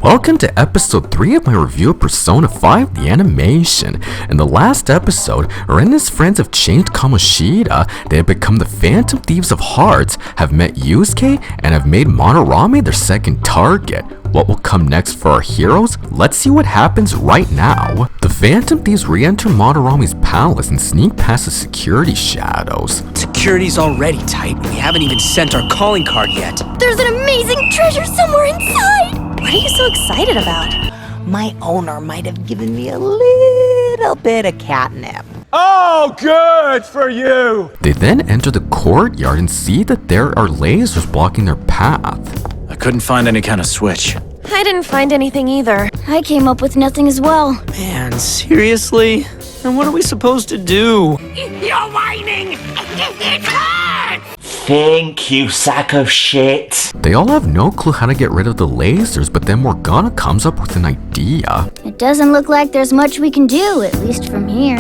Welcome to episode 3 of my review of Persona 5 the animation. In the last episode, Ren and his friends have changed Kamoshida, they have become the Phantom Thieves of Hearts, have met Yusuke, and have made Monorame their second target. What will come next for our heroes? Let's see what happens right now. The Phantom Thieves re-enter Monorame's palace and sneak past the security shadows. Security's already tight. We haven't even sent our calling card yet. There's an amazing treasure somewhere inside! What are you so excited about? My owner might have given me a little bit of catnip. Oh, good for you! They then enter the courtyard and see that there are lasers blocking their path. I couldn't find any kind of switch. I didn't find anything either. I came up with nothing as well. Man, seriously? Then what are we supposed to do? You're whining! It hurts! Thank you, sack of shit. They all have no clue how to get rid of the lasers, but then Morgana comes up with an idea. It doesn't look like there's much we can do, at least from here.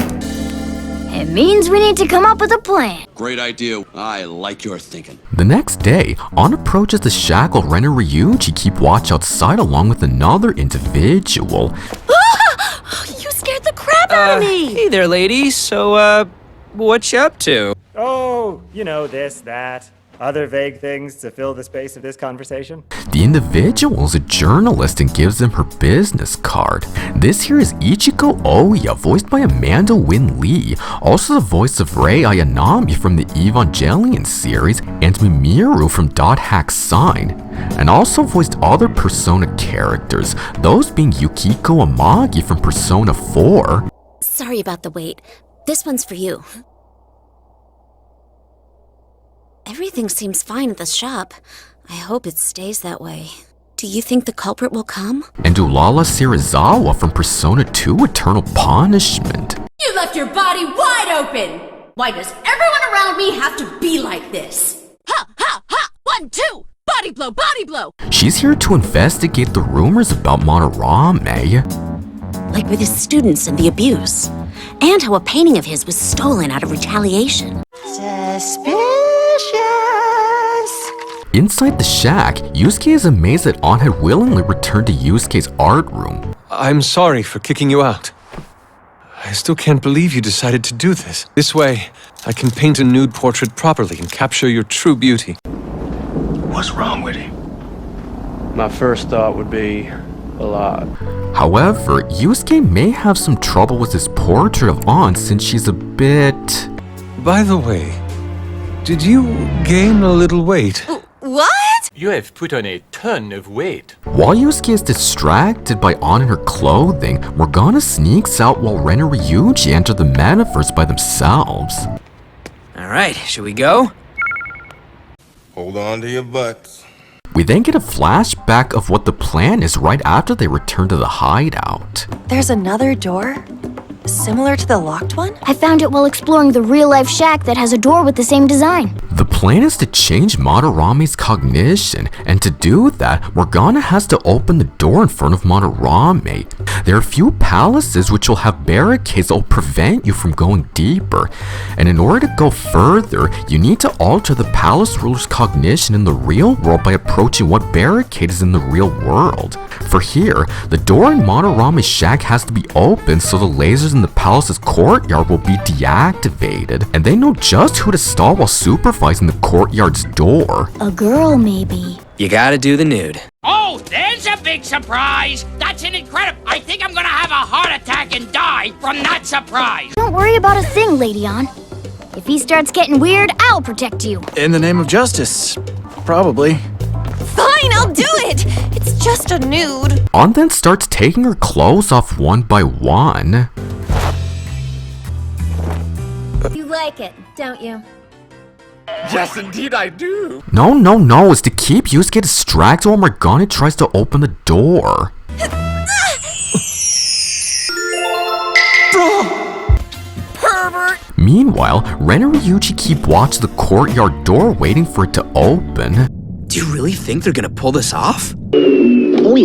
It means we need to come up with a plan. Great idea. I like your thinking. The next day, On approaches the shack while Ren and Ryuji keep watch outside along with another individual. You scared the crap out of me! Hey there, lady. So, what you up to? Oh, you know, this, that, other vague things to fill the space of this conversation. The individual is a journalist and gives them her business card. This here is Ichiko Oya, voiced by Amanda Wynn Lee, also the voice of Rei Ayanami from the Evangelion series, and Mimiru from Dot Hack Sign, and also voiced other Persona characters, those being Yukiko Amagi from Persona 4. Sorry about the wait. This one's for you. Everything seems fine at the shop. I hope it stays that way. Do you think the culprit will come? And Ulala Serizawa from Persona 2 Eternal Punishment. You left your body wide open! Why does everyone around me have to be like this? Ha, ha, ha! 1, 2! Body blow, body blow! She's here to investigate the rumors about Monorame. Like with his students and the abuse. And how a painting of his was stolen out of retaliation. Suspicious. Inside the shack, Yusuke is amazed that On had willingly returned to Yusuke's art room. I'm sorry for kicking you out. I still can't believe you decided to do this. This way, I can paint a nude portrait properly and capture your true beauty. What's wrong with him? My first thought would be a lot. However, Yusuke may have some trouble with this portrait of On since she's a bit... By the way, did you gain a little weight? What? You have put on a ton of weight. While Yusuke is distracted by On and her clothing, Morgana sneaks out while Ren and Ryuji enter the metaverse by themselves. Alright, should we go? Hold on to your butts. We then get a flashback of what the plan is right after they return to the hideout. There's another door? Similar to the locked one? I found it while exploring the real-life shack that has a door with the same design. The plan is to change Monorame's cognition, and to do that, Morgana has to open the door in front of Monorame. There are few palaces which will have barricades that will prevent you from going deeper, and in order to go further, you need to alter the palace ruler's cognition in the real world by approaching what barricade is in the real world. For here, the door in Monorame's shack has to be opened so the lasers in the palace's courtyard will be deactivated, and they know just who to stall while supervising the courtyard's door. A girl, maybe. You gotta do the nude. Oh, there's a big surprise! That's an incredible... I think I'm gonna have a heart attack and die from that surprise! Don't worry about a thing, Lady On. If he starts getting weird, I'll protect you. In the name of justice. Probably. Fine, I'll do it! It's just a nude. On then starts taking her clothes off one by one. You like it, don't you? Yes, indeed I do. No, it's to keep Yusuke distracted while Morgana tries to open the door. Pervert! Meanwhile, Ren and Ryuji keep watch the courtyard door waiting for it to open. Do you really think they're gonna pull this off? Oh,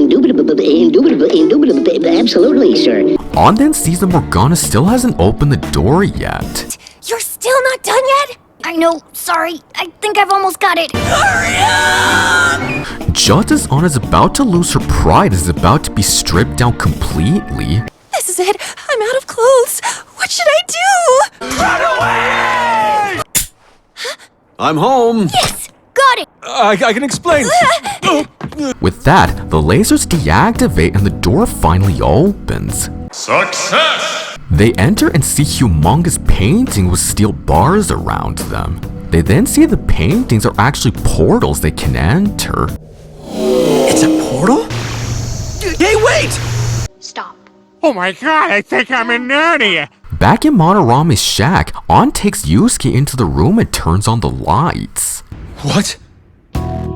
absolutely, sir. On then sees that Morgana still hasn't opened the door yet. You're still not done yet? I know, sorry. I think I've almost got it. Hurry up! just as Anna is about to lose her pride, is about to be stripped down completely. This is it. I'm out of clothes. What should I do? Run away! I'm home. Yes! Got it! I can explain. With that, the lasers deactivate and the door finally opens. Success! They enter and see humongous paintings with steel bars around them. They then see the paintings are actually portals they can enter. It's a portal? Hey, wait! Stop. Oh my god, I think I'm in Narnia! Back in Monorame's shack, An takes Yusuke into the room and turns on the lights. What?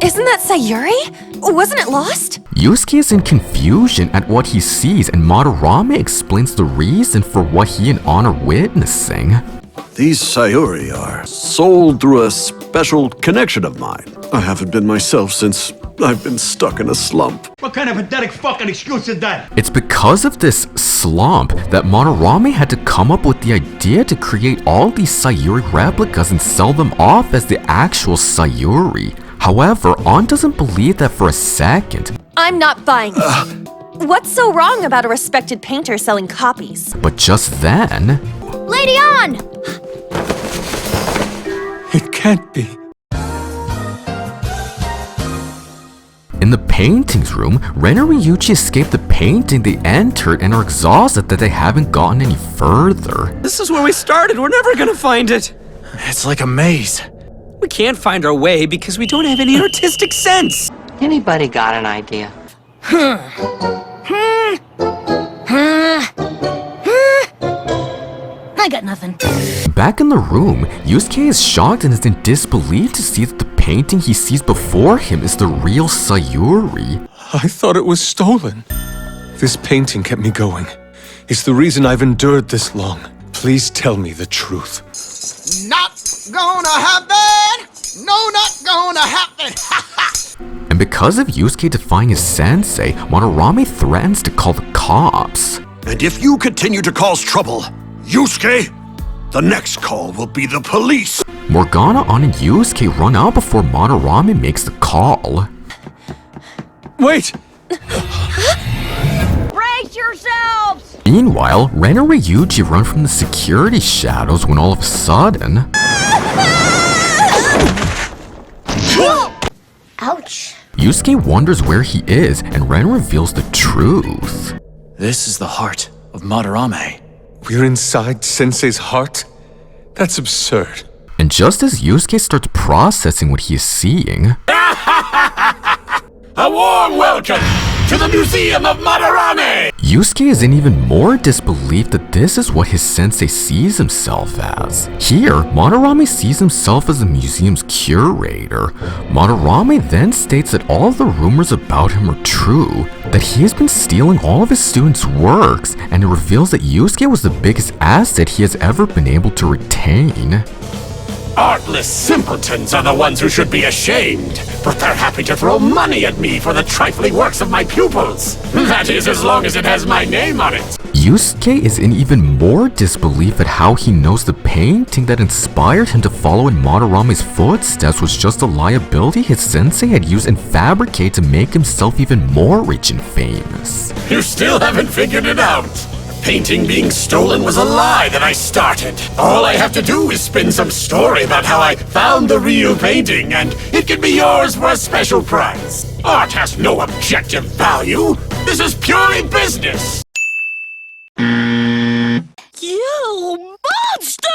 Isn't that Sayuri? Wasn't it lost? Yusuke is in confusion at what he sees, and Madarame explains the reason for what he and An are witnessing. These Sayuri are sold through a special connection of mine. I haven't been myself since I've been stuck in a slump. What kind of pathetic fucking excuse is that? It's because of this slump that Madarame had to come up with the idea to create all these Sayuri replicas and sell them off as the actual Sayuri. However, An doesn't believe that for a second. I'm not buying it. What's so wrong about a respected painter selling copies? But just then, Lady An! It can't be. in the paintings room, Ren and Ryuichi escape the painting they entered and are exhausted that they haven't gotten any further. This is where we started. We're never gonna find it. It's like a maze. We can't find our way because we don't have any artistic sense. Anybody got an idea? I got nothing. Back in the room, Yusuke is shocked and is in disbelief to see that the painting he sees before him is the real Sayuri. I thought it was stolen. This painting kept me going. It's the reason I've endured this long. Please tell me the truth. Not gonna happen! No, not gonna happen! And because of Yusuke defying his sensei, Madarame threatens to call the cops. And if you continue to cause trouble, Yusuke, the next call will be the police. Morgana, An, and Yusuke run out before Madarame makes the call. Wait! Brace yourselves! Meanwhile, Ren and Ryuichi run from the security shadows when all of a sudden... Ouch. Yusuke wonders where he is, and Ren reveals the truth. This is the heart of Madarame. We're inside Sensei's heart? That's absurd. And just as Yusuke starts processing what he is seeing... A warm welcome to the Museum of Madarame! Yusuke is in even more disbelief that this is what his sensei sees himself as. Here, Madarame sees himself as the museum's curator. Madarame then states that all of the rumors about him are true, that he has been stealing all of his students' works, and it reveals that Yusuke was the biggest asset he has ever been able to retain. Artless simpletons are the ones who should be ashamed, but they're happy to throw money at me for the trifling works of my pupils. That is, as long as it has my name on it. Yusuke is in even more disbelief at how he knows the painting that inspired him to follow in Madarame's footsteps was just a liability his sensei had used and fabricated to make himself even more rich and famous. You still haven't figured it out. Painting being stolen was a lie that I started. All I have to do is spin some story about how I found the real painting, and it can be yours for a special prize. Art has no objective value. This is purely business. You monster!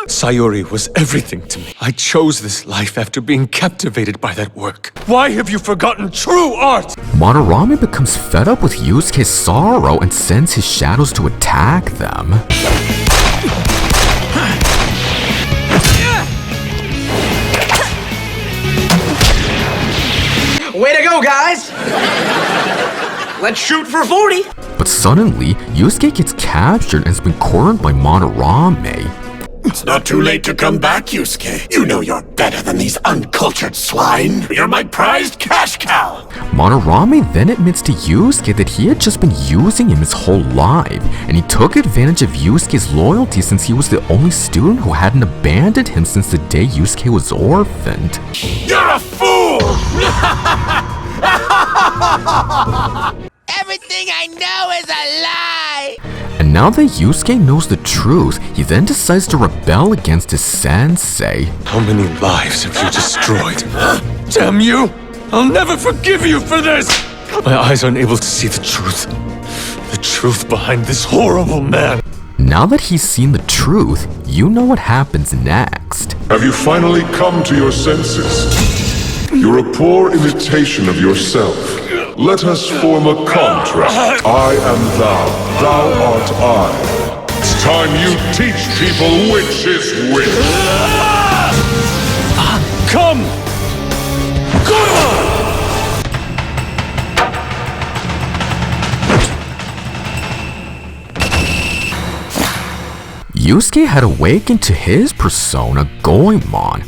Sayuri was everything to me. I chose this life after being captivated by that work. Why have you forgotten true art? Madarame becomes fed up with Yusuke's sorrow and sends his shadows to attack them. Way to go, guys! Let's shoot for 40! But suddenly, Yusuke gets captured and has been cornered by Madarame. It's not too late to come back, Yusuke. You know you're better than these uncultured swine. You're my prized cash cow. Madarame then admits to Yusuke that he had just been using him his whole life, and he took advantage of Yusuke's loyalty since he was the only student who hadn't abandoned him since the day Yusuke was orphaned. You're a fool! Everything I know is a lie! And now that Yusuke knows the truth, he then decides to rebel against his sensei. How many lives have you destroyed? Damn you! I'll never forgive you for this! My eyes aren't able to see the truth. The truth behind this horrible man. Now that he's seen the truth, you know what happens next. Have you finally come to your senses? You're a poor imitation of yourself. Let us form a contract. I am thou art I. It's time you teach people which is which. Come! Come! Yusuke had awakened to his persona, Goemon.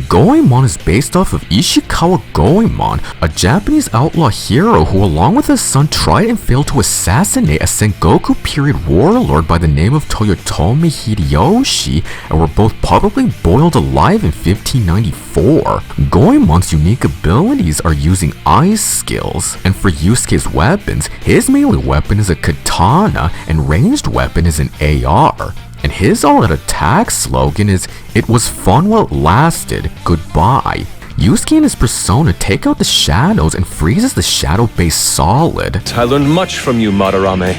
Goemon is based off of Ishikawa Goemon, a Japanese outlaw hero who along with his son tried and failed to assassinate a Sengoku period warlord by the name of Toyotomi Hideyoshi and were both publicly boiled alive in 1594. Goemon's unique abilities are using ice skills, and for Yusuke's weapons, his melee weapon is a katana and ranged weapon is an AR. And his all-out attack slogan is, "It was fun while it lasted, goodbye." Yusuke and his persona take out the shadows and freezes the shadow-based solid. I learned much from you, Madarame.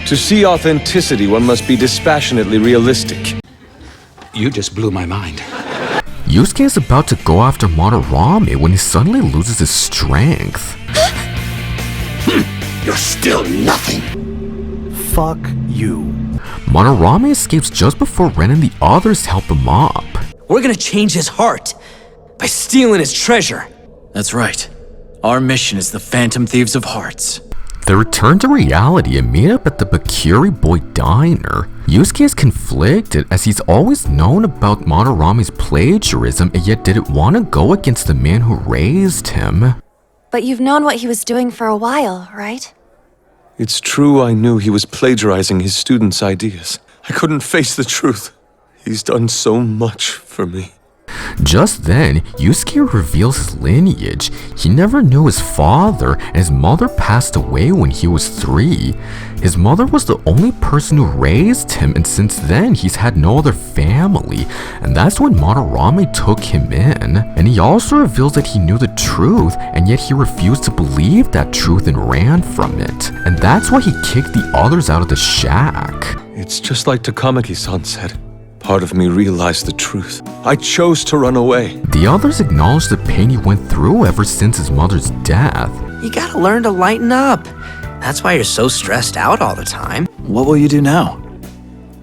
To see authenticity, one must be dispassionately realistic. You just blew my mind. Yusuke is about to go after Madarame when he suddenly loses his strength. You're still nothing. Fuck you. Madarame escapes just before Ren and the others help him up. We're gonna change his heart by stealing his treasure. That's right. Our mission is the Phantom Thieves of Hearts. They return to reality and meet up at the Bakuri Boy Diner. Yusuke is conflicted as he's always known about Madarame's plagiarism and yet didn't want to go against the man who raised him. But you've known what he was doing for a while, right? It's true I knew he was plagiarizing his students' ideas. I couldn't face the truth. He's done so much for me. Just then, Yusuke reveals his lineage. He never knew his father, and his mother passed away when he was 3. His mother was the only person who raised him, and since then, he's had no other family. And that's when Madarame took him in. And he also reveals that he knew the truth, and yet he refused to believe that truth and ran from it. And that's why he kicked the others out of the shack. It's just like Takamaki-san said. Part of me realized the truth. I chose to run away. The others acknowledge the pain he went through ever since his mother's death. You gotta learn to lighten up. That's why you're so stressed out all the time. What will you do now?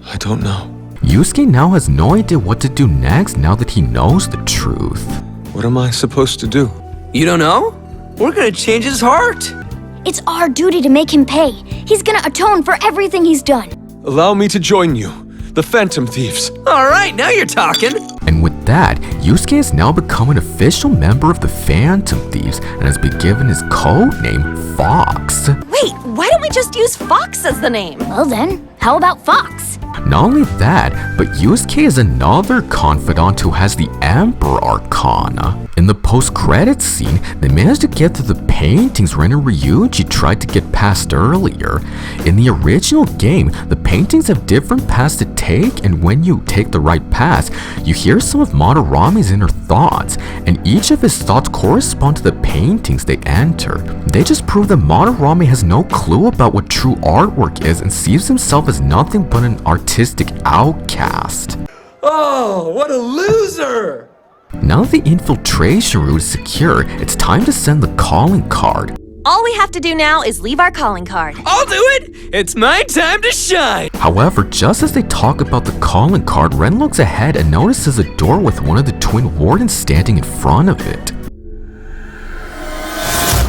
I don't know. Yusuke now has no idea what to do next now that he knows the truth. What am I supposed to do? You don't know? We're gonna change his heart. It's our duty to make him pay. He's gonna atone for everything he's done. Allow me to join you. The Phantom Thieves. All right, now you're talking. And with that, Yusuke has now become an official member of the Phantom Thieves and has been given his code name, Fox. Wait, why don't we just use Fox as the name? Well then, how about Fox? Not only that, but Yusuke is another confidant who has the Emperor Arcana. In the post-credits scene, they managed to get through the paintings Ren and Ryuji tried to get past earlier. In the original game, the paintings have different paths to take, and when you take the right path, you hear some of Madarame's inner thoughts, and each of his thoughts correspond to the paintings they enter. They just prove that Madarame has no clue about what true artwork is and sees himself as nothing but an artistic outcast. Oh, what a loser! Now that the infiltration route is secure, it's time to send the calling card. All we have to do now is leave our calling card. I'll do it! It's my time to shine! However, just as they talk about the calling card, Ren looks ahead and notices a door with one of the twin wardens standing in front of it.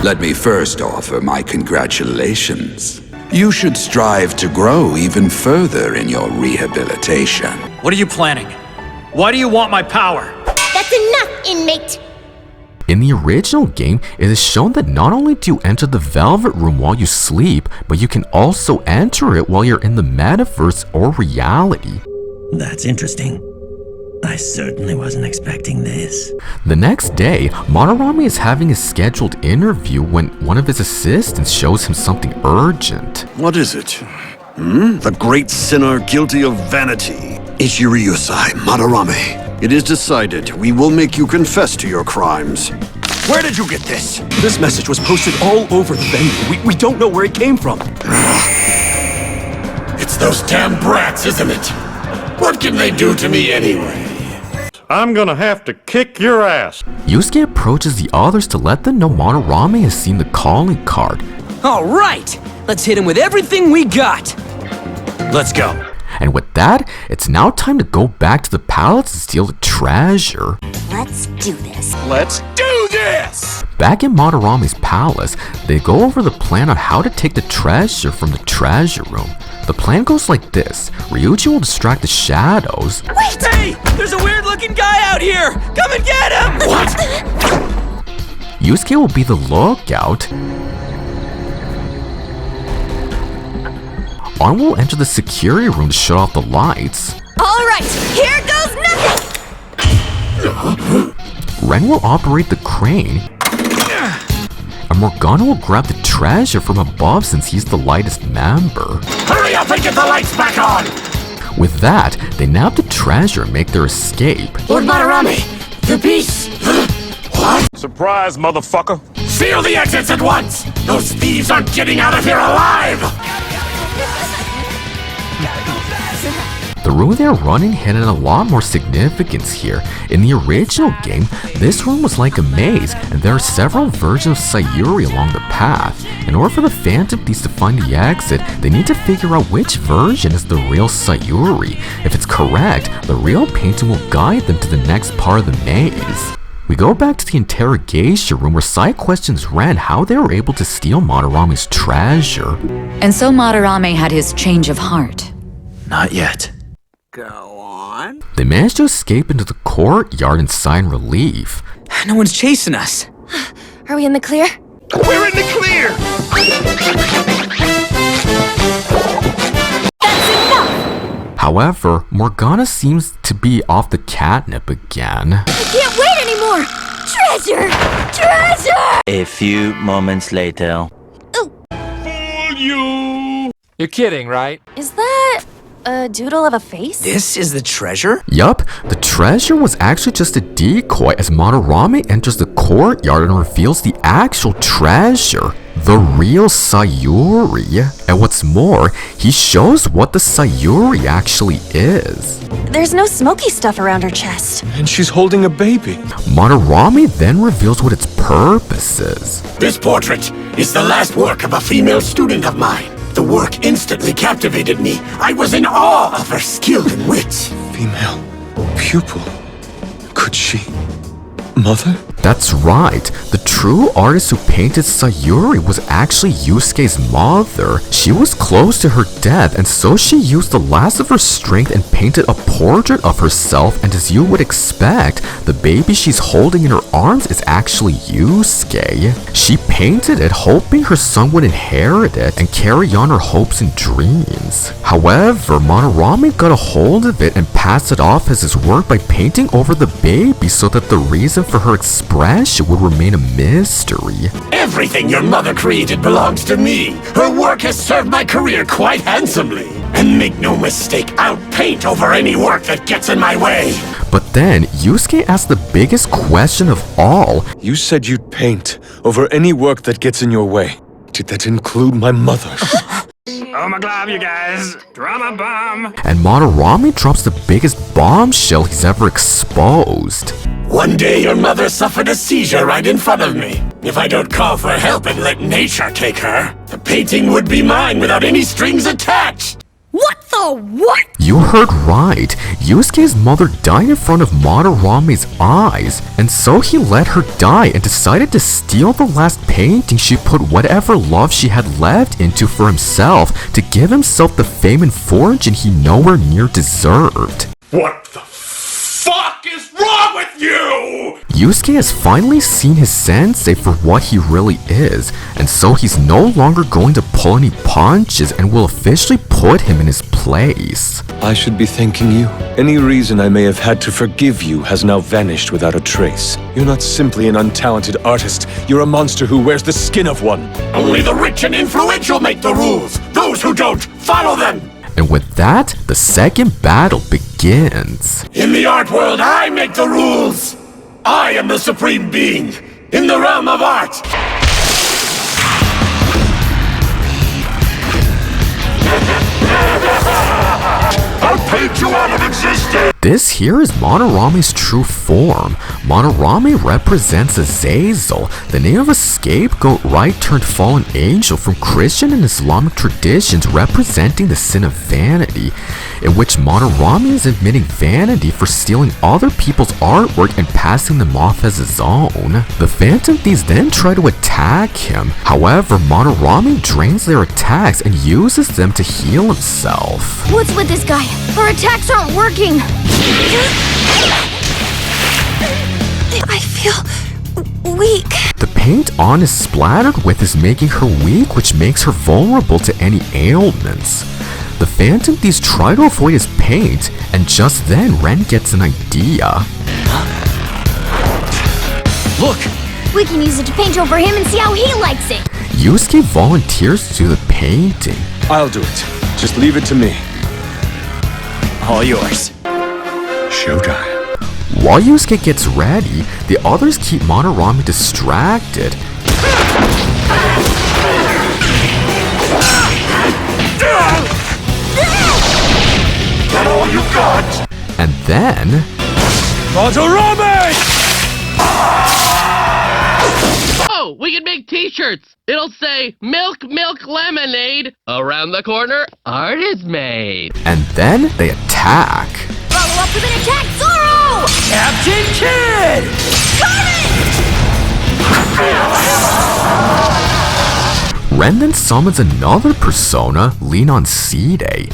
Let me first offer my congratulations. You should strive to grow even further in your rehabilitation. What are you planning? Why do you want my power? That's enough, inmate! In the original game, it is shown that not only do you enter the Velvet Room while you sleep, but you can also enter it while you're in the metaverse or reality. That's interesting. I certainly wasn't expecting this. The next day, Madarame is having a scheduled interview when one of his assistants shows him something urgent. What is it? The great sinner guilty of vanity. Ichiryu-sai, Madarame. It is decided. We will make you confess to your crimes. Where did you get this? This message was posted all over the venue. We don't know where it came from. It's those damn brats, isn't it? What can they do to me anyway? I'm gonna have to kick your ass. Yusuke approaches the others to let them know Madarame has seen the calling card. All right, let's hit him with everything we got. Let's go. And with that, it's now time to go back to the palace to steal the treasure. Let's do this. Let's do this! Back in Madarame's palace, they go over the plan on how to take the treasure from the treasure room. The plan goes like this. Ryuji will distract the shadows. Wait! Hey! There's a weird-looking guy out here! Come and get him! What? Yusuke will be the lookout. Arn will enter the security room to shut off the lights. All right, here goes nothing! Ren will operate the crane. And Morgana will grab the treasure from above since he's the lightest member. Hurry up and get the lights back on! With that, they nab the treasure and make their escape. Lord Madarame, the beast! What? Surprise, motherfucker! Seal the exits at once! Those thieves aren't getting out of here alive! The room they're running had a lot more significance here. In the original game, this room was like a maze, and there are several versions of Sayuri along the path. In order for the Phantom Thieves to find the exit, they need to figure out which version is the real Sayuri. If it's correct, the real painting will guide them to the next part of the maze. We go back to the interrogation room where Sai questions Ren how they were able to steal Madarame's treasure. And so Madarame had his change of heart. Not yet. Go on. They managed to escape into the courtyard and sign relief. No one's chasing us. Are we in the clear? We're in the clear! That's enough! However, Morgana seems to be off the catnip again. I can't wait anymore! Treasure! Treasure! A few moments later. Fool you! You're kidding, right? Is that a doodle of a face? This is the treasure? Yup, the treasure was actually just a decoy as Madarame enters the courtyard and reveals the actual treasure. The real Sayuri. And what's more, he shows what the Sayuri actually is. There's no smoky stuff around her chest. And she's holding a baby. Madarame then reveals what its purpose is. This portrait is the last work of a female student of mine. The work instantly captivated me. I was in awe of her skill and wit. Female pupil. Could she? Mother? That's right. The true artist who painted Sayuri was actually Yusuke's mother. She was close to her death, and so she used the last of her strength and painted a portrait of herself, and as you would expect, the baby she's holding in her arms is actually Yusuke. She painted it hoping her son would inherit it and carry on her hopes and dreams. However, Madarame got a hold of it and passed it off as his work by painting over the baby so that the reason for her expression would remain a mystery. Everything your mother created belongs to me. Her work has served my career quite handsomely. And make no mistake, I'll paint over any work that gets in my way. But then, Yusuke asked the biggest question of all. You said you'd paint over any work that gets in your way. Did that include my mother? Oh my god, you guys! Drama bomb! And Madarame drops the biggest bombshell he's ever exposed. One day your mother suffered a seizure right in front of me. If I don't call for help and let nature take her, the painting would be mine without any strings attached. What the what? You heard right. Yusuke's mother died in front of Madarame's eyes, and so he let her die and decided to steal the last painting she put whatever love she had left into for himself to give himself the fame and fortune he nowhere near deserved. What the fuck is wrong with you? Yusuke has finally seen his sensei for what he really is, and so he's no longer going to pull any punches and will officially put him in his place. I should be thanking you. Any reason I may have had to forgive you has now vanished without a trace. You're not simply an untalented artist. You're a monster who wears the skin of one. Only the rich and influential make the rules. Those who don't, follow them. And with that, the second battle begins. In the art world, I make the rules. I am the supreme being in the realm of art. I'll paint you out of existence. This here is Monorome's true form. Monorome represents Azazel, the name of a scapegoat right-turned-fallen angel from Christian and Islamic traditions representing the sin of vanity, in which Monorome is admitting vanity for stealing other people's artwork and passing them off as his own. The Phantom Thieves then try to attack him. However, Monorome drains their attacks and uses them to heal himself. What's with this guy? Our attacks aren't working! I feel weak. The paint On is splattered with is making her weak, which makes her vulnerable to any ailments. The Phantom Thieves try to avoid his paint, and just then Ren gets an idea. Look! We can use it to paint over him and see how he likes it! Yusuke volunteers to do the painting. I'll do it. Just leave it to me. All yours. Showtime. While Yusuke gets ready, the others keep Monorome distracted. That all you got? And then... Monorome! Oh, we can make t-shirts! It'll say, Milk, Milk, Lemonade. Around the corner, art is made. And then they attack. Follow up with an attack, Zoro! Captain Kid! Ren then summons another persona, Leoncide.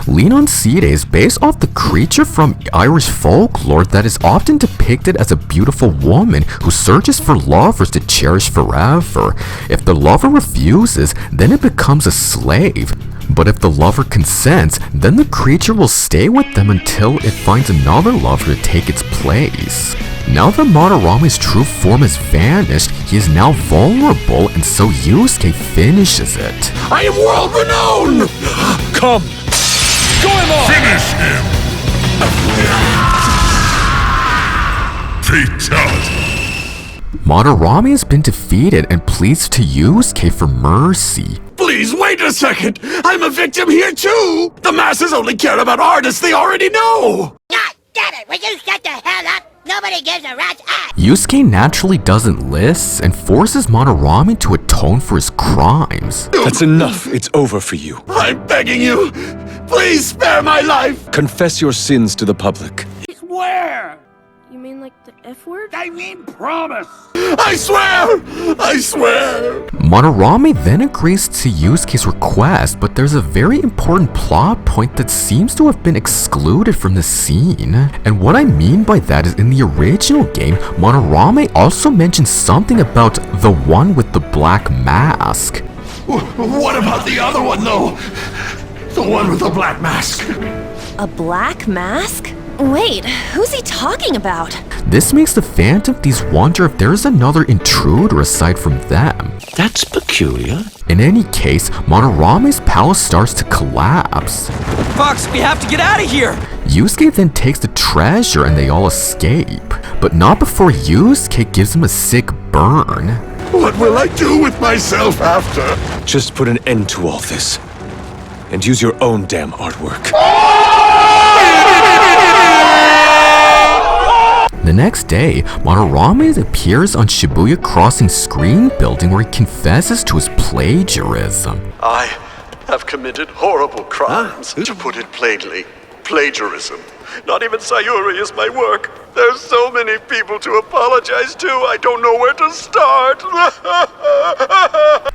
Leoncide is based off the creature from Irish folklore that is often depicted as a beautiful woman who searches for lovers to cherish forever. If the lover refuses, then it becomes a slave. But if the lover consents, then the creature will stay with them until it finds another lover to take its place. Now that Monorome's true form has vanished, he is now vulnerable, and so Yusuke finishes it. I am world renowned! Come! Go him on! Finish him! Fatality! Monorome has been defeated and pleads to Yusuke for mercy. Please wait a second! I'm a victim here too! The masses only care about artists they already know! God damn it! Will you shut the hell up? Nobody gives a rat's ass! Yusuke naturally doesn't listen and forces Monorome to atone for his crimes. That's enough. It's over for you. I'm begging you! Please spare my life! Confess your sins to the public. Swear! You mean like the F word? I mean promise! I swear! I swear! Monorome then agrees to Yusuke's request, but there's a very important plot point that seems to have been excluded from the scene. And what I mean by that is in the original game, Monorome also mentions something about the one with the black mask. What about the other one though? The one with the black mask. A black mask? Wait, who's he talking about? This makes the Phantom Thieves wonder if there's another intruder aside from them. That's peculiar. In any case, Monorome's palace starts to collapse. Fox, we have to get out of here! Yusuke then takes the treasure and they all escape. But not before Yusuke gives him a sick burn. What will I do with myself after? Just put an end to all this. And use your own damn artwork. The next day, Monorome appears on Shibuya Crossing Screen Building where he confesses to his plagiarism. I have committed horrible crimes, to put it plainly. Plagiarism. Not even Sayuri is my work. There's so many people to apologize to, I don't know where to start.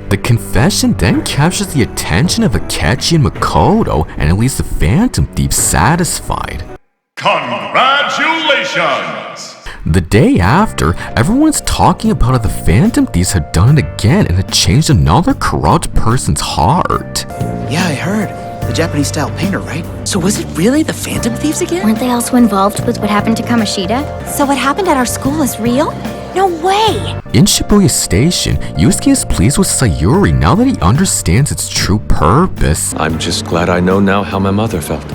The confession then captures the attention of Akechi and Makoto and leaves the Phantom Thieves satisfied. Congratulations! The day after, everyone's talking about how the Phantom Thieves had done it again and had changed another corrupt person's heart. Yeah, I heard. The Japanese-style painter, right? So was it really the Phantom Thieves again? Weren't they also involved with what happened to Kamoshida? So what happened at our school is real? No way! In Shibuya Station, Yusuke is pleased with Sayuri now that he understands its true purpose. I'm just glad I know now how my mother felt.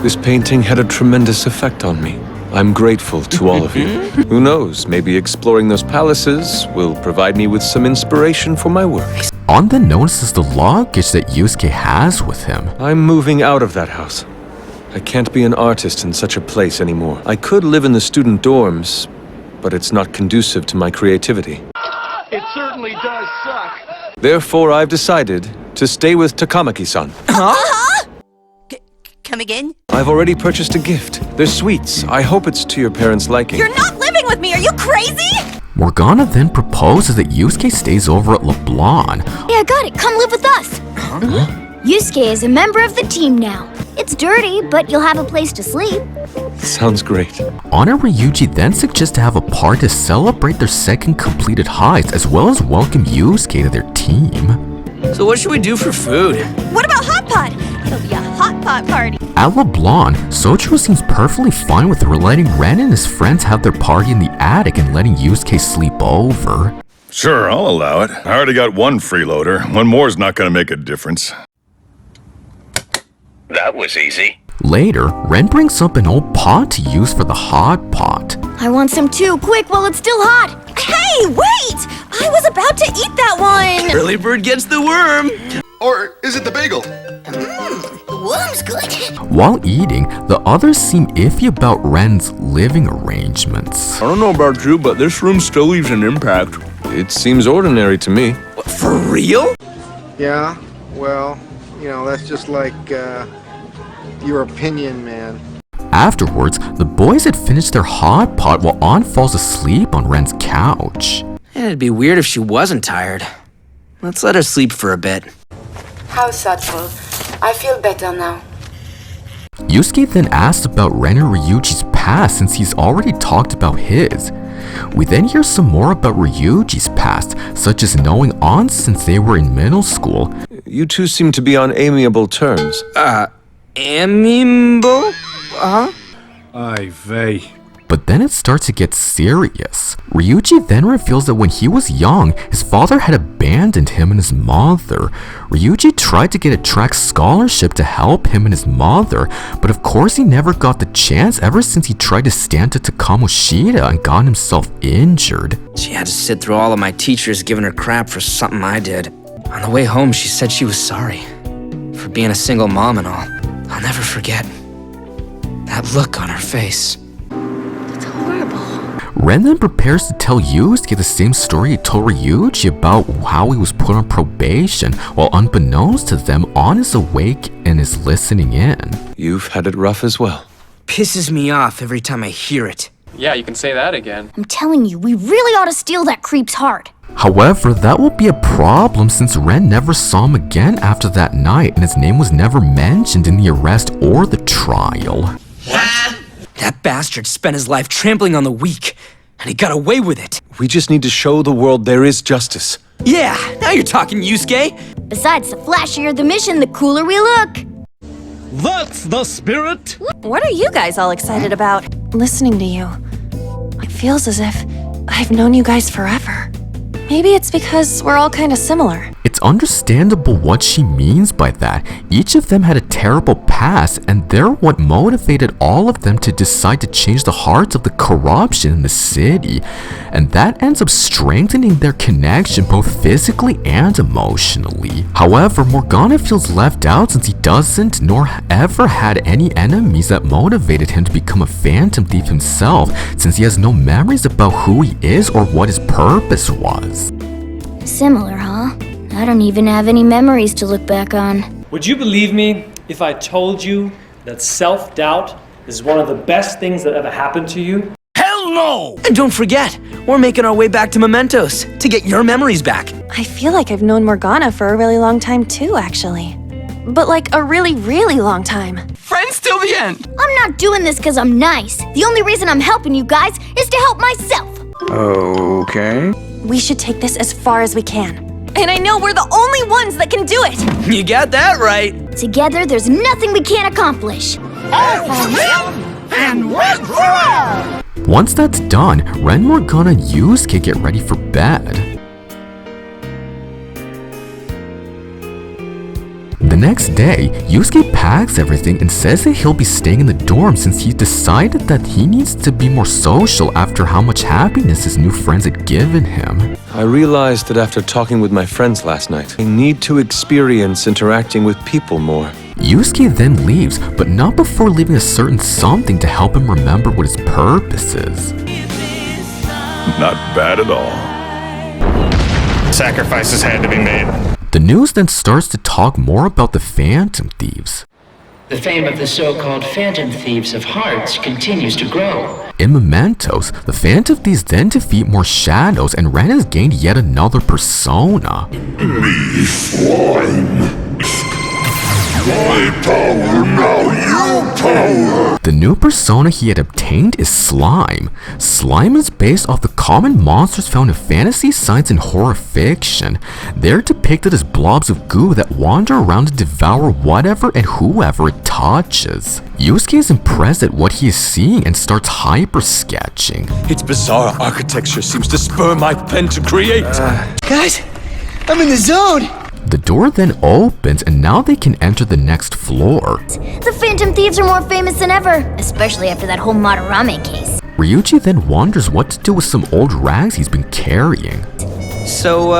This painting had a tremendous effect on me. I'm grateful to all of you. Who knows, maybe exploring those palaces will provide me with some inspiration for my work. On then notices the luggage that Yusuke has with him. I'm moving out of that house. I can't be an artist in such a place anymore. I could live in the student dorms, but it's not conducive to my creativity. It certainly does suck. Therefore, I've decided to stay with Takamaki-san. Come again? I've already purchased a gift. They're sweets. I hope it's to your parents' liking. You're not living with me, are you crazy? Morgana then proposes that Yusuke stays over at LeBlanc. Yeah, I got it. Come live with us. Yusuke is a member of the team now. It's dirty, but you'll have a place to sleep. Sounds great. Anna Ryuji then suggests to have a party to celebrate their second completed heights as well as welcome Yusuke to their team. So what should we do for food? What about hot pot? It'll be a hot pot party. At LeBlanc, Sojiro seems perfectly fine with letting Ren and his friends have their party in the attic and letting Yusuke sleep over. Sure, I'll allow it. I already got one freeloader. One more's not gonna make a difference. That was easy. Later, Ren brings up an old pot to use for the hot pot. I want some too, quick while it's still hot. Hey, wait! I was about to eat that one! Early bird gets the worm! Or is it the bagel? The worm's good. While eating, the others seem iffy about Ren's living arrangements. I don't know about you, but this room still leaves an impact. It seems ordinary to me. What, for real? Yeah, well, you know, that's just like, your opinion, man. Afterwards, the boys had finished their hot pot while Ann falls asleep on Ren's couch. It'd be weird if she wasn't tired. Let's let her sleep for a bit. How thoughtful. I feel better now. Yusuke then asks about Ren and Ryuji's past since he's already talked about his. We then hear some more about Ryuji's past, such as knowing Ann since they were in middle school. You two seem to be on amiable terms. Amiable? Aye, vey. But then it starts to get serious. Ryuji then reveals that when he was young, his father had abandoned him and his mother. Ryuji tried to get a track scholarship to help him and his mother, but of course he never got the chance ever since he tried to stand to Kamoshida and got himself injured. She had to sit through all of my teachers giving her crap for something I did. On the way home, she said she was sorry for being a single mom and all. I'll never forget that look on her face. Ren then prepares to tell Yusuke the same story he told Ryuji about how he was put on probation, while unbeknownst to them, Ann is awake and is listening in. You've had it rough as well. Pisses me off every time I hear it. Yeah, you can say that again. I'm telling you, we really ought to steal that creep's heart. However, that will be a problem since Ren never saw him again after that night and his name was never mentioned in the arrest or the trial. That bastard spent his life trampling on the weak, and he got away with it. We just need to show the world there is justice. Yeah, now you're talking, Yusuke. Besides, the flashier the mission, the cooler we look. That's the spirit! What are you guys all excited about? Listening to you, it feels as if I've known you guys forever. Maybe it's because we're all kind of similar. It's understandable what she means by that. Each of them had a terrible past, and they're what motivated all of them to decide to change the hearts of the corruption in the city. And that ends up strengthening their connection both physically and emotionally. However, Morgana feels left out since he doesn't nor ever had any enemies that motivated him to become a phantom thief himself, since he has no memories about who he is or what his purpose was. Similar, huh? I don't even have any memories to look back on. Would you believe me if I told you that self-doubt is one of the best things that ever happened to you? Hell no! And don't forget, we're making our way back to Mementos to get your memories back. I feel like I've known Morgana for a really long time too, actually. but like a really, really long time. Friends till the end! I'm not doing this because I'm nice. The only reason I'm helping you guys is to help myself. Okay. We should take this as far as we can. And I know we're the only ones that can do it! You got that right! Together, there's nothing we can't accomplish. And one for all! Once that's done, Ren, Morgana, and Yusuke get ready for bed. The next day, Yusuke packs everything and says that he'll be staying in the dorm since he decided that he needs to be more social after how much happiness his new friends had given him. I realized that after talking with my friends last night, I need to experience interacting with people more. Yusuke then leaves, but not before leaving a certain something to help him remember what his purpose is. Not bad at all. Sacrifices had to be made. The news then starts to talk more about the Phantom Thieves. The fame of the so-called Phantom Thieves of Hearts continues to grow. In Mementos, the Phantom Thieves then defeat more shadows and Ren has gained yet another persona. Me slime. My power, now you power! The new persona he had obtained is Slime. Slime is based off the common monsters found in fantasy, science, and horror fiction. They're depicted as blobs of goo that wander around and devour whatever and whoever it touches. Yusuke is impressed at what he is seeing and starts hyper-sketching. Its bizarre architecture seems to spur my pen to create. Guys, I'm in the zone! The door then opens and now they can enter the next floor. The Phantom Thieves are more famous than ever, especially after that whole Madarame case. Ryuji then wonders what to do with some old rags he's been carrying. So,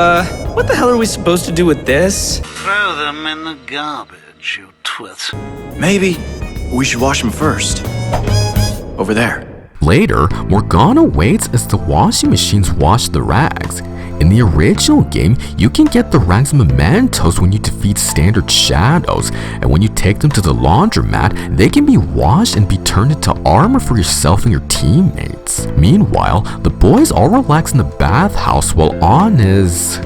what the hell are we supposed to do with this? Throw them in the garbage, you twit. Maybe we should wash them first. Over there. Later, Morgana waits as the washing machines wash the rags. In the original game, you can get the rags mementos when you defeat standard shadows, and when you take them to the laundromat, they can be washed and be turned into armor for yourself and your teammates. Meanwhile, the boys all relax in the bathhouse while An is...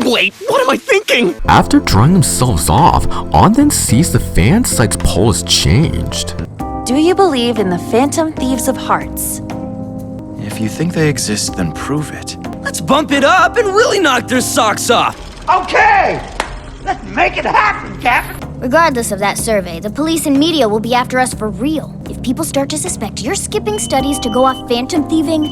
Wait, what am I thinking? After drying themselves off, An then sees the fan site's pole has changed. Do you believe in the Phantom Thieves of Hearts? If you think they exist, then prove it. Let's bump it up and really knock their socks off. Okay! Let's make it happen, Captain! Regardless of that survey, the police and media will be after us for real. If people start to suspect you're skipping studies to go off phantom thieving,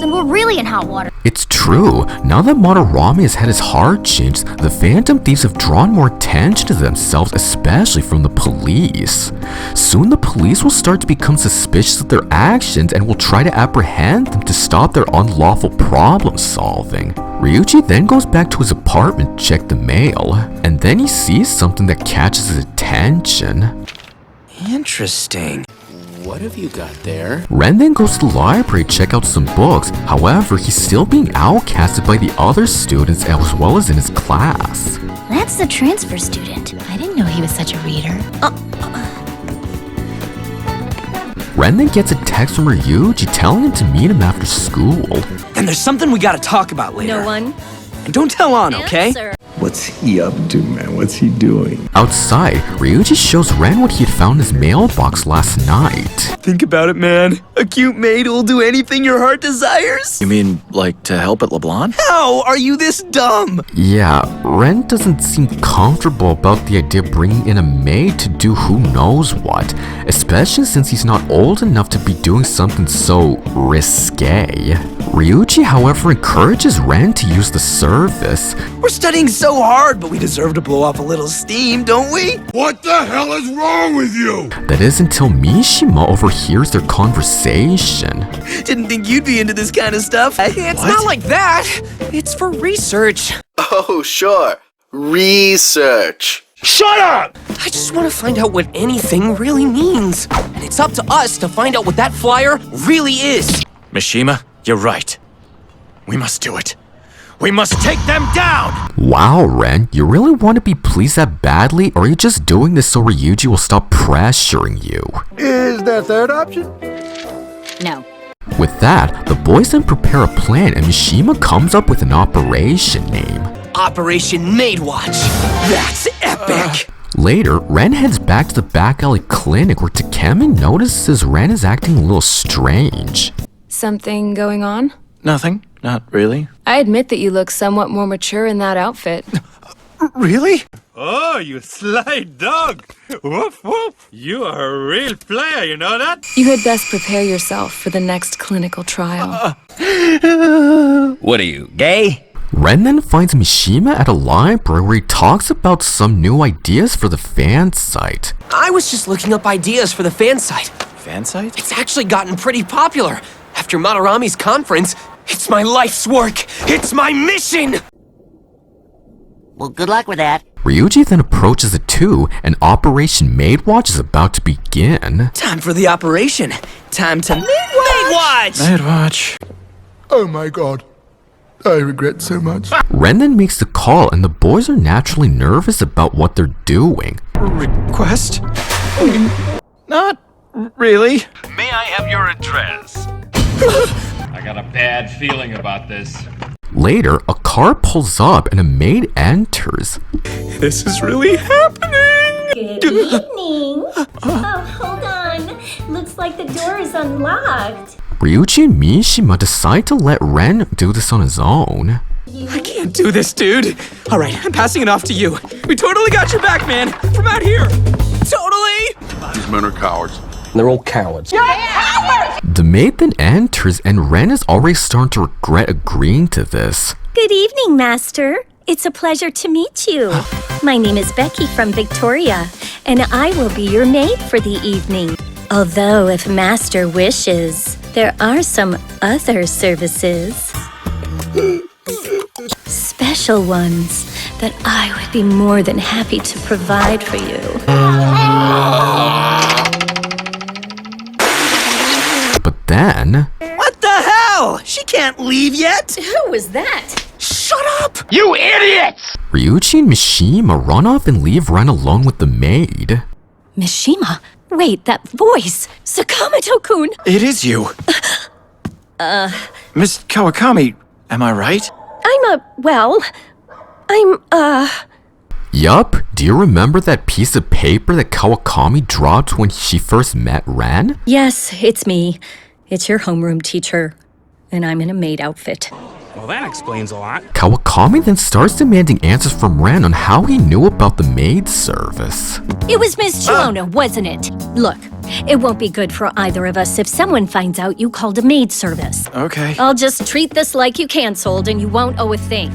then we're really in hot water. It's true. Now that Madarame has had his heart changed, the Phantom Thieves have drawn more attention to themselves, especially from the police. Soon the police will start to become suspicious of their actions and will try to apprehend them to stop their unlawful problem solving. Ryuji then goes back to his apartment to check the mail, and then he sees something that catches his attention. Interesting. What have you got there? Ren then goes to the library to check out some books. However, he's still being outcasted by the other students as well as in his class. That's the transfer student. I didn't know he was such a reader. Ren then gets a text from Ryuji telling him to meet him after school. And there's something we gotta talk about later. No one. And don't tell An, okay? Answer. What's he up to, man? What's he doing? Outside, Ryuji shows Ren what he had found in his mailbox last night. Think about it, man. A cute maid will do anything your heart desires. You mean, like, to help at LeBlanc? How are you this dumb? Yeah, Ren doesn't seem comfortable about the idea of bringing in a maid to do who knows what, especially since he's not old enough to be doing something so risque. Ryuji, however, encourages Ren to use the service. We're studying so hard, but we deserve to blow off a little steam, don't we? What the hell is wrong with you? That is until Mishima overhears their conversation. Didn't think you'd be into this kind of stuff. It's not like that. It's for research. Oh, sure. Research. Shut up! I just want to find out what anything really means. And it's up to us to find out what that flyer really is. Mishima, you're right. We must do it. We must take them down! Wow, Ren, you really want to be pleased that badly, or are you just doing this so Ryuji will stop pressuring you? Is there a third option? No. With that, the boys then prepare a plan and Mishima comes up with an operation name. Operation Maid Watch. That's epic! Later, Ren heads back to the back alley clinic where Takemi notices Ren is acting a little strange. Something going on? Nothing. Not really. I admit that you look somewhat more mature in that outfit. Really? Oh, you sly dog! Woof woof! You are a real player, you know that? You had best prepare yourself for the next clinical trial. What are you, gay? Ren then finds Mishima at a library where he talks about some new ideas for the fan site. I was just looking up ideas for the fan site. Fan site? It's actually gotten pretty popular. After Madarami's conference, it's my life's work. It's my mission! Well, good luck with that. Ryuji then approaches the two, and Operation Maid Watch is about to begin. Time for the operation. Time to Maid Watch! Maid Watch. Oh my god. I regret so much. Ren then makes the call, and the boys are naturally nervous about what they're doing. Request? Not really. May I have your address? I got a bad feeling about this. Later, a car pulls up and a maid enters. This is really happening! Good evening. Oh, hold on. Looks like the door is unlocked. Ryuji and Mishima decide to let Ren do this on his own. I can't do this, dude. All right, I'm passing it off to you. We totally got your back, man. From out here. Totally! These men are cowards. They're all cowards. You're a coward! The maid then enters, and Ren is already starting to regret agreeing to this. Good evening, Master. It's a pleasure to meet you. My name is Becky from Victoria, and I will be your maid for the evening. Although, if Master wishes, there are some other services. Special ones that I would be more than happy to provide for you. But then... What the hell? She can't leave yet? Who was that? Shut up! You idiots! Ryuji and Mishima run off and leave Ren alone with the maid. Mishima? Wait, that voice! Sakamoto-kun! It is you. Miss Kawakami, am I right? Yup, do you remember that piece of paper that Kawakami dropped when she first met Ren? Yes, it's me. It's your homeroom teacher. And I'm in a maid outfit. Well, that explains a lot. Kawakami then starts demanding answers from Ren on how he knew about the maid service. It was Miss Chiona, wasn't it? Look, it won't be good for either of us if someone finds out you called a maid service. Okay. I'll just treat this like you canceled and you won't owe a thing.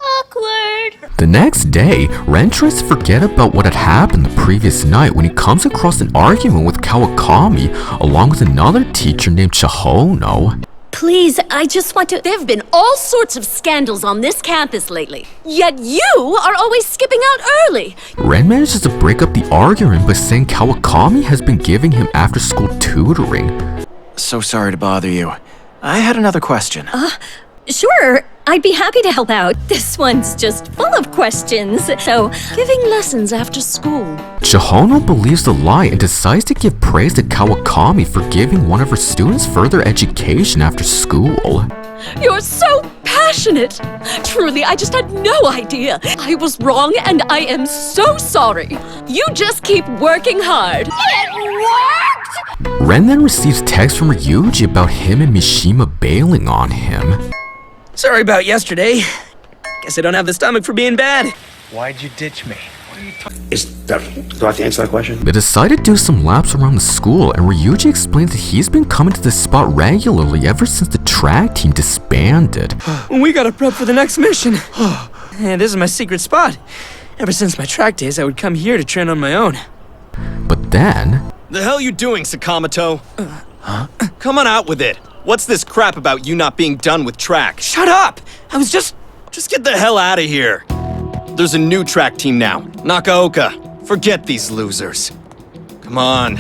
Awkward. The next day, Ren tries to forget about what had happened the previous night when he comes across an argument with Kawakami along with another teacher named Chihono. Please, I just want to... There have been all sorts of scandals on this campus lately, yet you are always skipping out early. Ren manages to break up the argument by saying Kawakami has been giving him after-school tutoring. So sorry to bother you. I had another question. Sure, I'd be happy to help out. This one's just full of questions, so... Giving lessons after school. Chihono believes the lie and decides to give praise to Kawakami for giving one of her students further education after school. You're so passionate. Truly, I just had no idea. I was wrong and I am so sorry. You just keep working hard. It worked! Ren then receives text from Ryuji about him and Mishima bailing on him. Sorry about yesterday. Guess I don't have the stomach for being bad. Why'd you ditch me? Do I have to answer that question? They decide to do some laps around the school, and Ryuji explains that he's been coming to this spot regularly ever since the track team disbanded. We gotta prep for the next mission. And this is my secret spot. Ever since my track days, I would come here to train on my own. But then... The hell you doing, Sakamoto? Huh? Come on out with it. What's this crap about you not being done with track? Shut up! I was just get the hell out of here. There's a new track team now, Nakaoka. Forget these losers. Come on.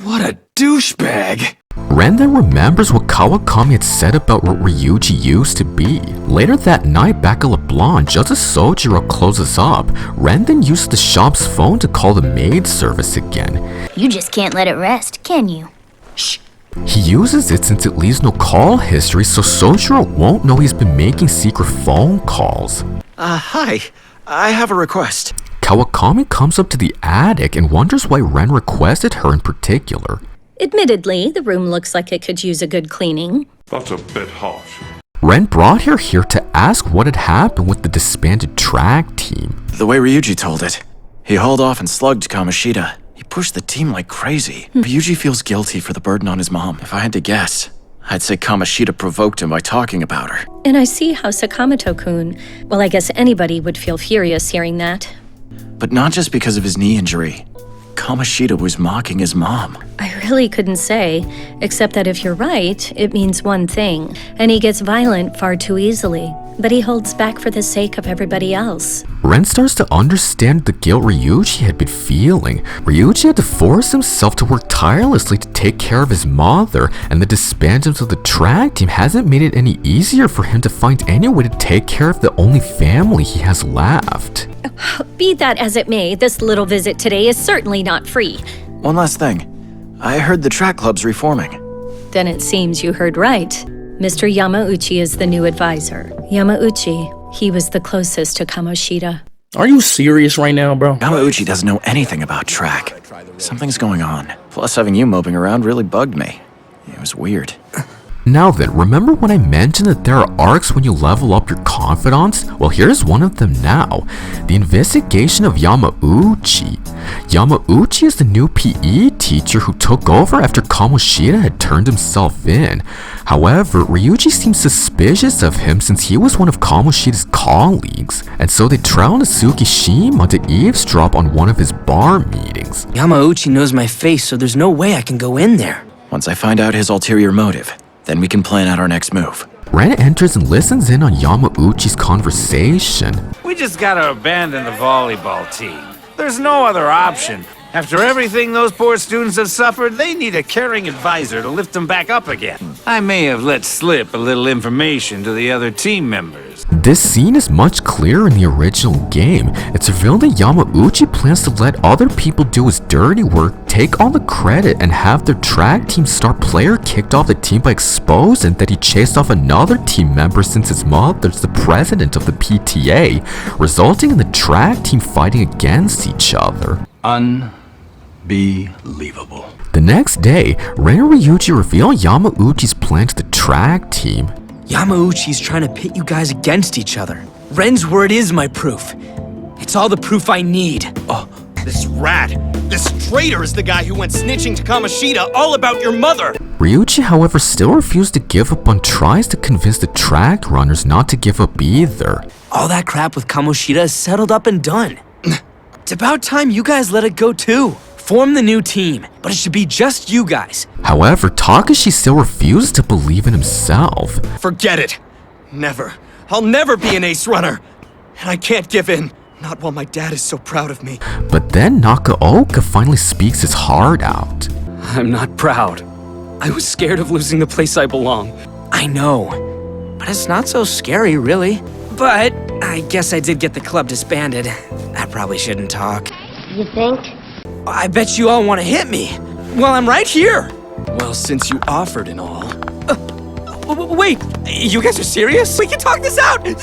What a douchebag. Ren then remembers what Kawakami had said about what Ryuji used to be. Later that night, back at LeBlanc, just as Sojiro closes up, Ren then uses the shop's phone to call the maid service again. You just can't let it rest, can you? He uses it since it leaves no call history, so Sojiro won't know he's been making secret phone calls. Hi. I have a request. Kawakami comes up to the attic and wonders why Ren requested her in particular. Admittedly, the room looks like it could use a good cleaning. That's a bit harsh. Ren brought her here to ask what had happened with the disbanded track team. The way Ryuji told it, he hauled off and slugged Kamoshida. He pushed the team like crazy. Ryuji feels guilty for the burden on his mom. If I had to guess, I'd say Kamoshida provoked him by talking about her. And I see how Sakamoto-kun, well, I guess anybody would feel furious hearing that. But not just because of his knee injury. Kamoshida was mocking his mom. I really couldn't say, except that if you're right, it means one thing, and he gets violent far too easily. But he holds back for the sake of everybody else. Ren starts to understand the guilt Ryuji had been feeling. Ryuji had to force himself to work tirelessly to take care of his mother, and the disbandment of the track team hasn't made it any easier for him to find any way to take care of the only family he has left. Be that as it may, this little visit today is certainly not free. One last thing. I heard the track club's reforming. Then it seems you heard right. Mr. Yamauchi is the new advisor. Yamauchi, he was the closest to Kamoshida. Are you serious right now, bro? Yamauchi doesn't know anything about track. Something's going on. Plus, having you moping around really bugged me. It was weird. Now then, remember when I mentioned that there are arcs when you level up your confidants? Well, here's one of them now. The investigation of Yamauchi. Yamauchi is the new PE teacher who took over after Kamoshida had turned himself in. However, Ryuji seems suspicious of him since he was one of Kamoshida's colleagues, and so they travel to Tsukishima to eavesdrop on one of his bar meetings. Yamauchi knows my face, so there's no way I can go in there. Once I find out his ulterior motive, then we can plan out our next move. Ren enters and listens in on Yamauchi's conversation. We just gotta abandon the volleyball team. There's no other option. After everything those poor students have suffered, they need a caring advisor to lift them back up again. I may have let slip a little information to the other team members. This scene is much clearer in the original game. It's revealed that Yamauchi plans to let other people do his dirty work, take all the credit, and have their track team star player kicked off the team by exposing that he chased off another team member since his mother's the president of the PTA, resulting in the track team fighting against each other. Unbelievable. The next day, Ren and Ryuji reveal Yamauchi's plan to the track team. Yamauchi's trying to pit you guys against each other. Ren's word is my proof. It's all the proof I need. Oh, this rat, this traitor is the guy who went snitching to Kamoshida all about your mother. Ryuji, however, still refused to give up on tries to convince the track runners not to give up either. All that crap with Kamoshida is settled up and done. It's about time you guys let it go too. Form the new team, but it should be just you guys. However, Takashi still refuses to believe in himself. Forget it. Never. I'll never be an ace runner. And I can't give in. Not while my dad is so proud of me. But then Nakaoka finally speaks his heart out. I'm not proud. I was scared of losing the place I belong. I know. But it's not so scary, really. But I guess I did get the club disbanded. I probably shouldn't talk. You think? I bet you all want to hit me. Well, I'm right here. Well, since you offered and all. Wait, you guys are serious? We can talk this out! You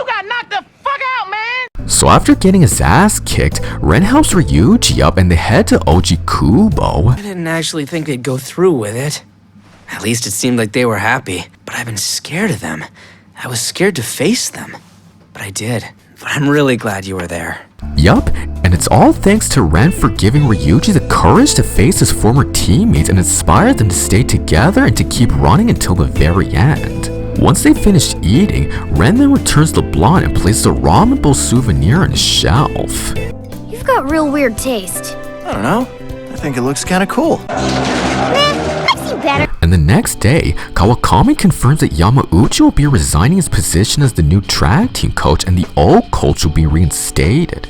got knocked the fuck out, man! So after getting his ass kicked, Ren helps Ryuji up and they head to Oji Kubo. I didn't actually think they'd go through with it. At least it seemed like they were happy. But I've been scared of them. I was scared to face them. But I did. But I'm really glad you were there. Yup, and it's all thanks to Ren for giving Ryuji the courage to face his former teammates and inspire them to stay together and to keep running until the very end. Once they finished eating, Ren then returns the blonde and places a ramen bowl souvenir on his shelf. You've got real weird taste. I don't know. I think it looks kinda cool. I've seen better. And the next day, Kawakami confirms that Yamauchi will be resigning his position as the new track team coach and the old coach will be reinstated.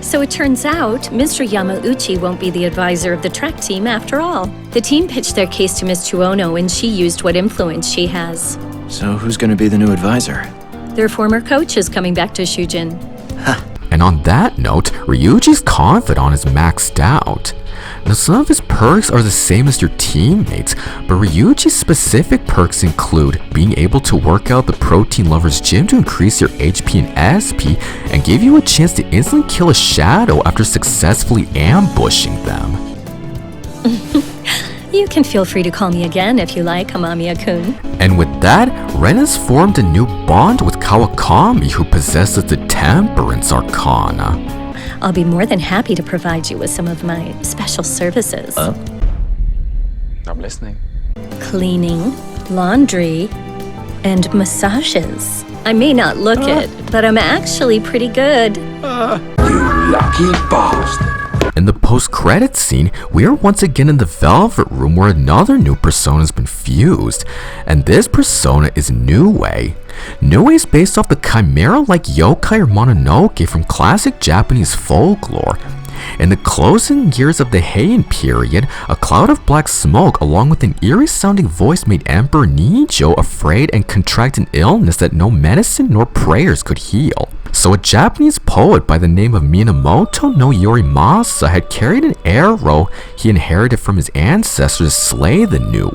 So it turns out, Mr. Yamauchi won't be the advisor of the track team after all. The team pitched their case to Miss Chuono and she used what influence she has. So who's gonna be the new advisor? Their former coach is coming back to Shujin. And And on that note, Ryuji's confidant is maxed out. Now some of his perks are the same as your teammates, but Ryuji's specific perks include being able to work out the Protein Lover's Gym to increase your HP and SP and give you a chance to instantly kill a shadow after successfully ambushing them. You can feel free to call me again if you like, Amamiya-kun. And with that, Ren has formed a new bond with Kawakami, who possesses the Temperance Arcana. I'll be more than happy to provide you with some of my special services. I'm listening. Cleaning, laundry, and massages. I may not look it, but I'm actually pretty good. You lucky bastard. In the post-credits scene, we are once again in the Velvet Room where another new persona has been fused, and this persona is Nue. Nue is based off the chimera-like yokai or mononoke from classic Japanese folklore. In the closing years of the Heian period, a cloud of black smoke along with an eerie-sounding voice made Emperor Nijo afraid and contract an illness that no medicine nor prayers could heal. So a Japanese poet by the name of Minamoto no Yorimasa had carried an arrow he inherited from his ancestors to slay the Nue,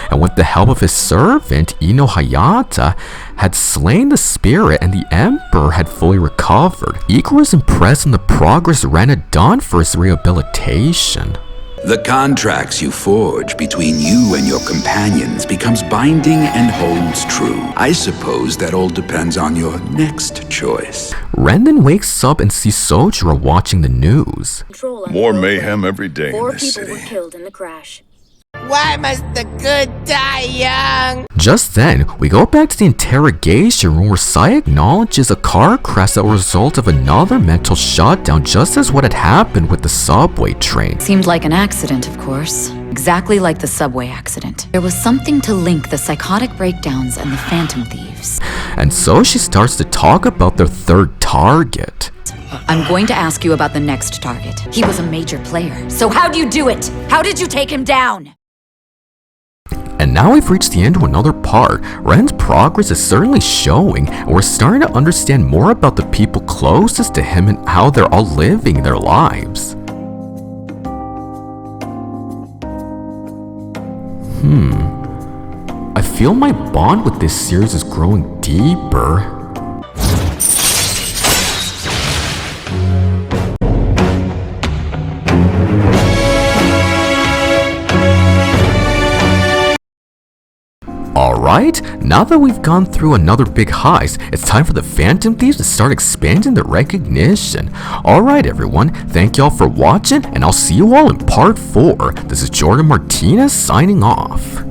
and with the help of his servant Ino Hayata, had slain the spirit and the emperor had fully recovered. Iko was impressed in the progress Ren had done for his rehabilitation. The contracts you forge between you and your companions becomes binding and holds true. I suppose that all depends on your next choice. Ren then wakes up and sees Sojiro watching the news. More mayhem every day in 4 this people city. were killed in the crash. Why must the good die young? Just then, we go back to the interrogation room where Sai acknowledges a car crash that was a result of another mental shutdown, just as what had happened with the subway train. Seemed like an accident, of course. Exactly like the subway accident. There was something to link the psychotic breakdowns and the phantom thieves. And so she starts to talk about their third target. I'm going to ask you about the next target. He was a major player. So how'd you do it? How did you take him down? And now we've reached the end to another part. Ren's progress is certainly showing, and we're starting to understand more about the people closest to him and how they're all living their lives. I feel my bond with this series is growing deeper. Alright, now that we've gone through another big heist, it's time for the Phantom Thieves to start expanding their recognition. Alright everyone, thank y'all for watching, and I'll see you all in part 4. This is Jordan Martinez signing off.